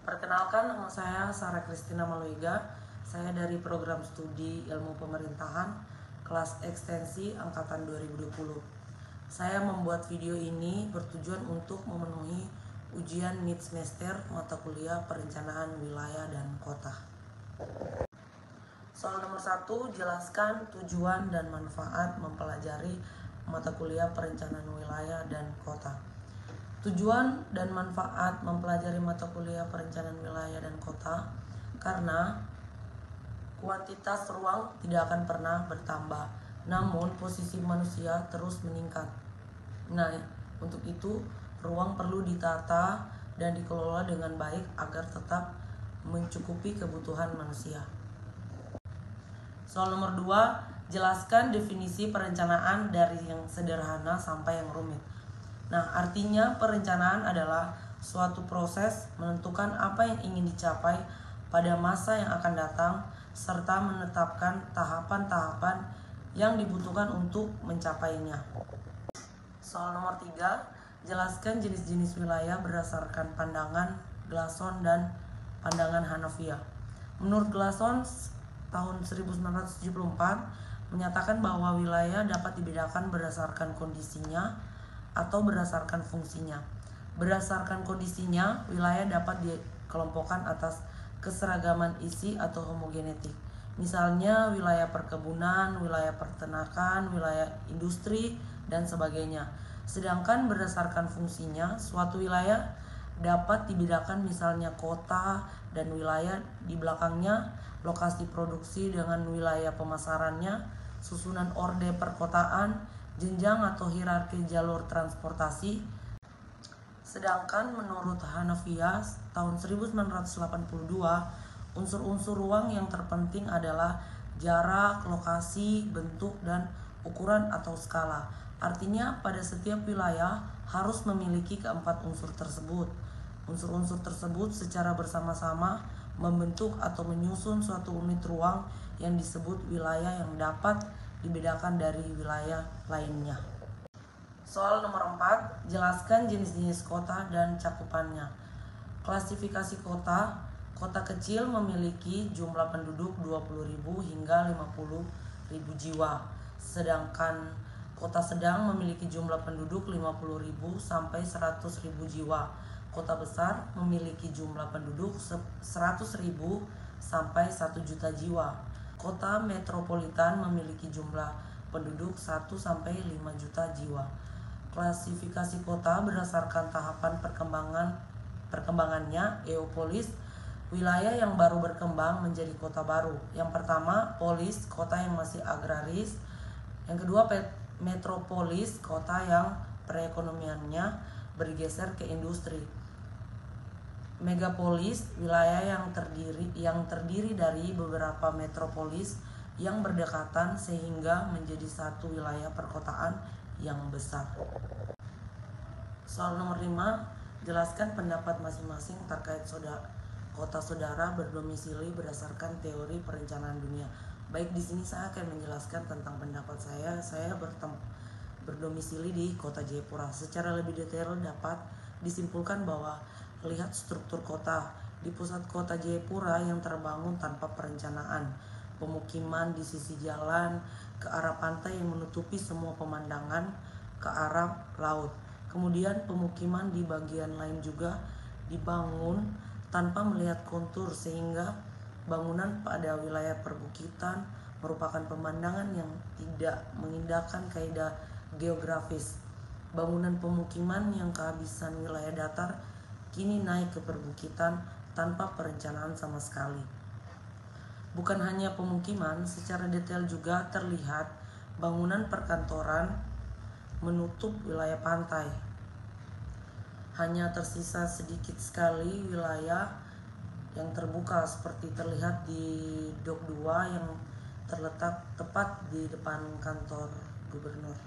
Perkenalkan, nama saya Sarah Christina Maloiga. Saya dari program studi ilmu pemerintahan kelas ekstensi angkatan 2020. Saya membuat video ini bertujuan untuk memenuhi ujian mid semester mata kuliah perencanaan wilayah dan kota. Soal nomor 1, jelaskan tujuan dan manfaat mempelajari mata kuliah perencanaan wilayah dan kota. Tujuan dan manfaat mempelajari mata kuliah perencanaan wilayah dan kota karena kuantitas ruang tidak akan pernah bertambah, namun posisi manusia terus meningkat. Nah, untuk itu ruang perlu ditata dan dikelola dengan baik agar tetap mencukupi kebutuhan manusia. Soal nomor 2, jelaskan definisi perencanaan dari yang sederhana sampai yang rumit. Nah, artinya perencanaan adalah suatu proses menentukan apa yang ingin dicapai pada masa yang akan datang, serta menetapkan tahapan-tahapan yang dibutuhkan untuk mencapainya. Soal nomor 3, jelaskan jenis-jenis wilayah berdasarkan pandangan Glasson dan pandangan Hanafiya. Menurut Glasson, tahun 1974 menyatakan bahwa wilayah dapat dibedakan berdasarkan kondisinya atau berdasarkan fungsinya. Berdasarkan kondisinya, wilayah dapat dikelompokkan atas keseragaman isi atau homogenetik. Misalnya wilayah perkebunan, wilayah peternakan, wilayah industri, dan sebagainya. Sedangkan berdasarkan fungsinya, suatu wilayah dapat dibedakan misalnya kota dan wilayah di belakangnya, lokasi produksi dengan wilayah pemasarannya, susunan orde perkotaan, jenjang atau hierarki jalur transportasi. Sedangkan menurut Hanafiya tahun 1982, unsur-unsur ruang yang terpenting adalah jarak, lokasi, bentuk, dan ukuran atau skala. Artinya pada setiap wilayah harus memiliki keempat unsur tersebut. Unsur-unsur tersebut secara bersama-sama membentuk atau menyusun suatu unit ruang yang disebut wilayah yang dapat dibedakan dari wilayah lainnya. Soal nomor 4, jelaskan jenis-jenis kota dan cakupannya. Klasifikasi kota. Kota kecil memiliki jumlah penduduk 20.000 hingga 50.000 jiwa. Sedangkan kota sedang memiliki jumlah penduduk 50.000 sampai 100.000 jiwa. Kota besar memiliki jumlah penduduk 100.000 sampai 1 juta jiwa. Kota metropolitan memiliki jumlah penduduk 1 sampai 5 juta jiwa. Klasifikasi kota berdasarkan tahapan perkembangannya. Eopolis, wilayah yang baru berkembang menjadi kota baru. Yang pertama, polis, kota yang masih agraris. Yang kedua, metropolis, kota yang perekonomiannya bergeser ke industri. Megapolis, wilayah yang terdiri dari beberapa metropolis yang berdekatan sehingga menjadi satu wilayah perkotaan yang besar. Soal nomor 5, jelaskan pendapat masing-masing terkait kota saudara berdomisili berdasarkan teori perencanaan dunia. Baik, di sini saya akan menjelaskan tentang pendapat saya. Saya berdomisili di kota Jayapura. Secara lebih detail dapat disimpulkan bahwa lihat struktur kota. Di pusat kota Jayapura yang terbangun tanpa perencanaan. Pemukiman di sisi jalan ke arah pantai yang menutupi semua pemandangan ke arah laut. Kemudian pemukiman di bagian lain juga dibangun tanpa melihat kontur sehingga bangunan pada wilayah perbukitan merupakan pemandangan yang tidak mengindahkan kaidah geografis. Bangunan pemukiman yang kehabisan wilayah datar kini naik ke perbukitan tanpa perencanaan sama sekali. Bukan hanya pemukiman, secara detail juga terlihat bangunan perkantoran menutup wilayah pantai. Hanya tersisa sedikit sekali wilayah yang terbuka seperti terlihat di Dok 2 yang terletak tepat di depan kantor gubernur.